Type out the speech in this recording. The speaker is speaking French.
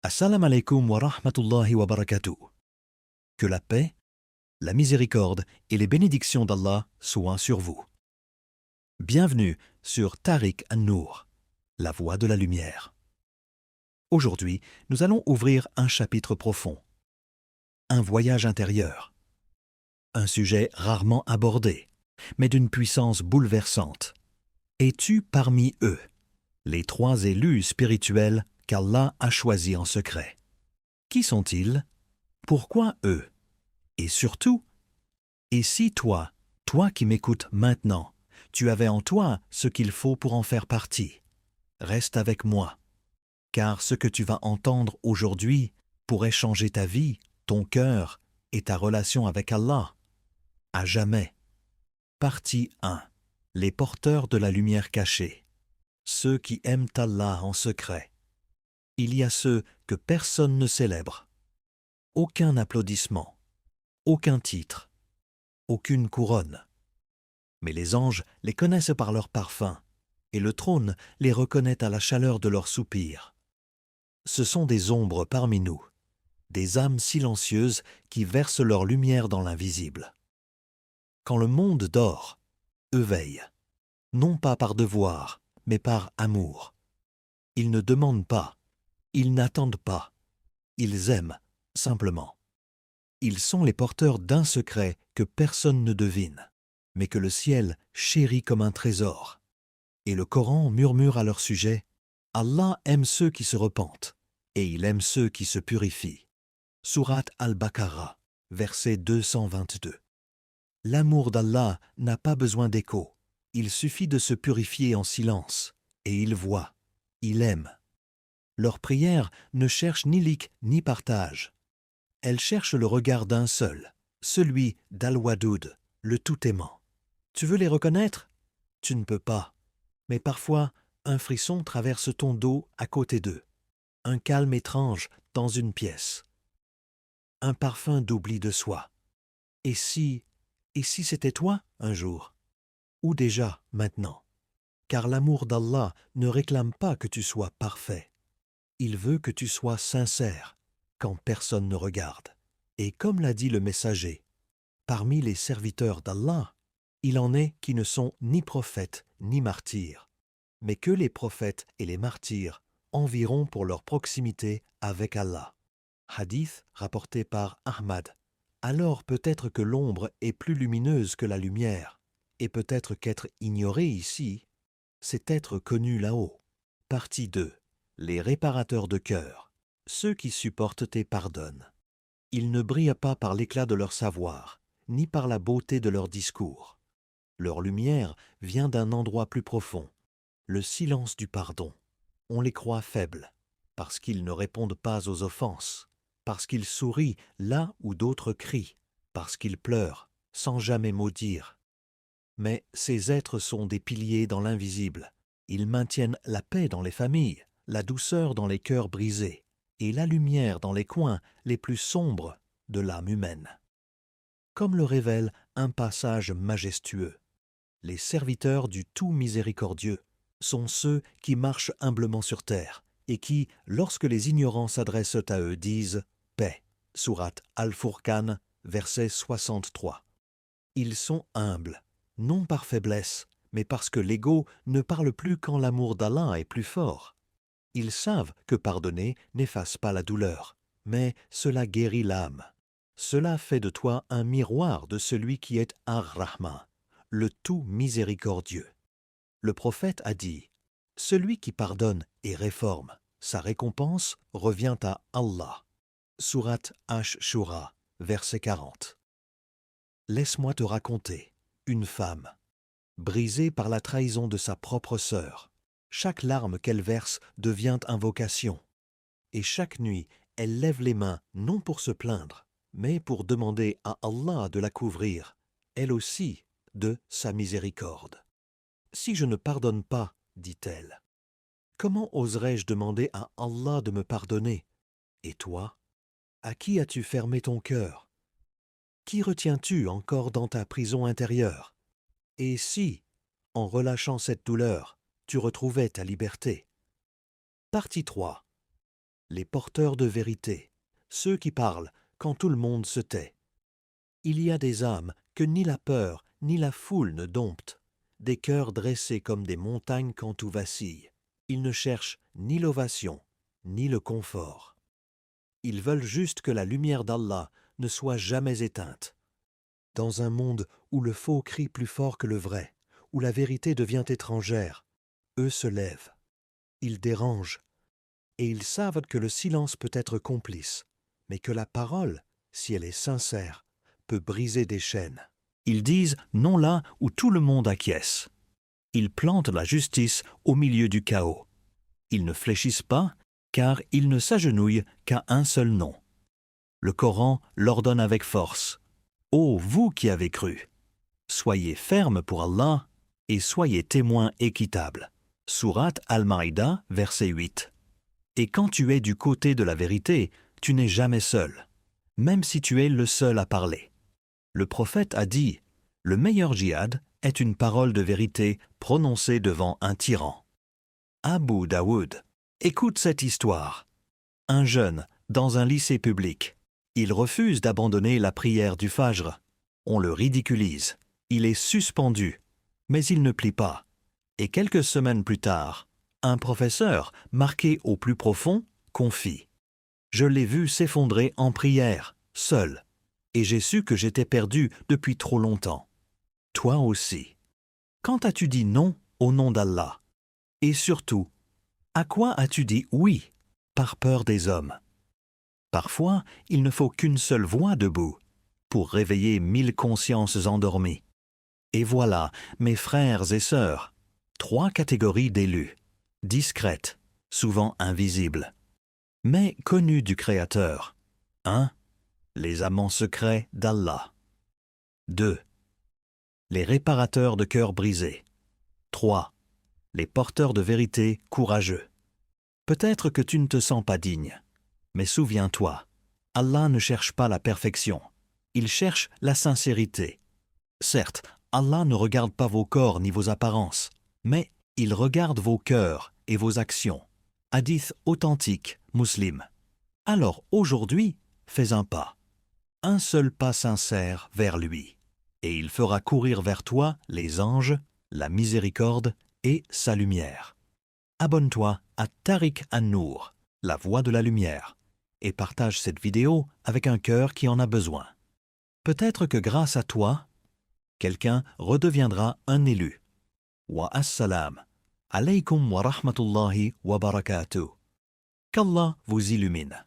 Assalamu alaikum wa rahmatullahi wa barakatuh. Que la paix, la miséricorde et les bénédictions d'Allah soient sur vous. Bienvenue sur Tariq an-Nour, la voie de la lumière. Aujourd'hui, nous allons ouvrir un chapitre profond. Un voyage intérieur. Un sujet rarement abordé, mais d'une puissance bouleversante. Es-tu parmi eux, les trois élus spirituels qu'Allah a choisis en secret? Qui sont-ils? Pourquoi eux? Et surtout, et si toi qui m'écoutes maintenant, tu avais en toi ce qu'il faut pour en faire partie? Reste avec moi, car ce que tu vas entendre aujourd'hui pourrait changer ta vie, ton cœur et ta relation avec Allah. À jamais. Partie 1. Les porteurs de la lumière cachée. Ceux qui aiment Allah en secret. Il y a ceux que personne ne célèbre. Aucun applaudissement, aucun titre, aucune couronne. Mais les anges les connaissent par leur parfum, et le trône les reconnaît à la chaleur de leurs soupirs. Ce sont des ombres parmi nous, des âmes silencieuses qui versent leur lumière dans l'invisible. Quand le monde dort, eux veillent, non pas par devoir, mais par amour. Ils ne demandent pas, ils n'attendent pas, ils aiment simplement. Ils sont les porteurs d'un secret que personne ne devine, mais que le ciel chérit comme un trésor. Et le Coran murmure à leur sujet: Allah aime ceux qui se repentent, et il aime ceux qui se purifient. Sourate Al-Baqarah, verset 222. L'amour d'Allah n'a pas besoin d'écho. Il suffit de se purifier en silence, et il voit, il aime. Leurs prières ne cherchent ni like ni partage. Elles cherchent le regard d'un seul, celui d'Al-Wadoud, le tout-aimant. Tu veux les reconnaître? Tu ne peux pas. Mais parfois, un frisson traverse ton dos à côté d'eux. Un calme étrange dans une pièce. Un parfum d'oubli de soi. Et si c'était toi un jour? Ou déjà maintenant? Car l'amour d'Allah ne réclame pas que tu sois parfait. Il veut que tu sois sincère, quand personne ne regarde. Et comme l'a dit le messager, parmi les serviteurs d'Allah, il en est qui ne sont ni prophètes ni martyrs, mais que les prophètes et les martyrs envieront pour leur proximité avec Allah. Hadith rapporté par Ahmad. Alors peut-être que l'ombre est plus lumineuse que la lumière, et peut-être qu'être ignoré ici, c'est être connu là-haut. Partie 2. Les réparateurs de cœur. Ceux qui supportent et pardonnent. Ils ne brillent pas par l'éclat de leur savoir, ni par la beauté de leur discours. Leur lumière vient d'un endroit plus profond, le silence du pardon. On les croit faibles, parce qu'ils ne répondent pas aux offenses, parce qu'ils sourient là où d'autres crient, parce qu'ils pleurent sans jamais maudire. Mais ces êtres sont des piliers dans l'invisible. Ils maintiennent la paix dans les familles, la douceur dans les cœurs brisés, et la lumière dans les coins les plus sombres de l'âme humaine. Comme le révèle un passage majestueux, les serviteurs du tout miséricordieux sont ceux qui marchent humblement sur terre et qui, lorsque les ignorants s'adressent à eux, disent « Paix ». Sourate Al-Furqan, verset 63. Ils sont humbles, non par faiblesse, mais parce que l'ego ne parle plus quand l'amour d'Allah est plus fort. Ils savent que pardonner n'efface pas la douleur, mais cela guérit l'âme. Cela fait de toi un miroir de celui qui est Ar-Rahman, le tout miséricordieux. Le prophète a dit: « Celui qui pardonne et réforme, sa récompense revient à Allah. » Sourate Ash-Shura, verset 40. Laisse-moi te raconter, une femme, brisée par la trahison de sa propre sœur. Chaque larme qu'elle verse devient invocation. Et chaque nuit, elle lève les mains non pour se plaindre, mais pour demander à Allah de la couvrir, elle aussi, de sa miséricorde. Si je ne pardonne pas, dit-elle, comment oserais-je demander à Allah de me pardonner? Et toi, à qui as-tu fermé ton cœur? Qui retiens-tu encore dans ta prison intérieure? Et si, en relâchant cette douleur, tu retrouvais ta liberté? Partie 3. les porteurs de vérité, ceux qui parlent quand tout le monde se tait. Il y a des âmes que ni la peur ni la foule ne domptent, des cœurs dressés comme des montagnes quand tout vacille. Ils ne cherchent ni l'ovation, ni le confort. Ils veulent juste que la lumière d'Allah ne soit jamais éteinte. Dans un monde où le faux crie plus fort que le vrai, où la vérité devient étrangère, eux se lèvent. Ils dérangent, et ils savent que le silence peut être complice, mais que la parole, si elle est sincère, peut briser des chaînes. Ils disent non là où tout le monde acquiesce. Ils plantent la justice au milieu du chaos. Ils ne fléchissent pas, car ils ne s'agenouillent qu'à un seul nom. Le Coran l'ordonne avec force. Ô vous qui avez cru, soyez fermes pour Allah et soyez témoins équitables. Sourate Al-Maïda, verset 8. Et quand tu es du côté de la vérité, tu n'es jamais seul, même si tu es le seul à parler. Le prophète a dit, le meilleur djihad est une parole de vérité prononcée devant un tyran. Abu Daoud, écoute cette histoire. Un jeune, dans un lycée public. Il refuse d'abandonner la prière du Fajr. On le ridiculise. Il est suspendu, mais il ne plie pas. Et quelques semaines plus tard, un professeur, marqué au plus profond, confie. Je l'ai vu s'effondrer en prière, seul, et j'ai su que j'étais perdu depuis trop longtemps. Toi aussi. Quand as-tu dit non au nom d'Allah? Et surtout, à quoi as-tu dit oui par peur des hommes? Parfois, il ne faut qu'une seule voix debout pour réveiller 1000 consciences endormies. Et voilà, mes frères et sœurs, 3 catégories d'élus, discrètes, souvent invisibles, mais connues du Créateur. 1. Les amants secrets d'Allah. 2. Les réparateurs de cœurs brisés. 3. Les porteurs de vérité courageux. Peut-être que tu ne te sens pas digne. Mais souviens-toi, Allah ne cherche pas la perfection, il cherche la sincérité. Certes, Allah ne regarde pas vos corps ni vos apparences, mais il regarde vos cœurs et vos actions. Hadith authentique, musulman. Alors aujourd'hui, fais un seul pas sincère vers lui, et il fera courir vers toi les anges, la miséricorde et sa lumière. Abonne-toi à Tariq An-Nour, la voix de la lumière, et partage cette vidéo avec un cœur qui en a besoin. Peut-être que grâce à toi, quelqu'un redeviendra un élu. Wa assalam. Alaykum wa rahmatullahi wa barakatuh. Qu'Allah vous illumine.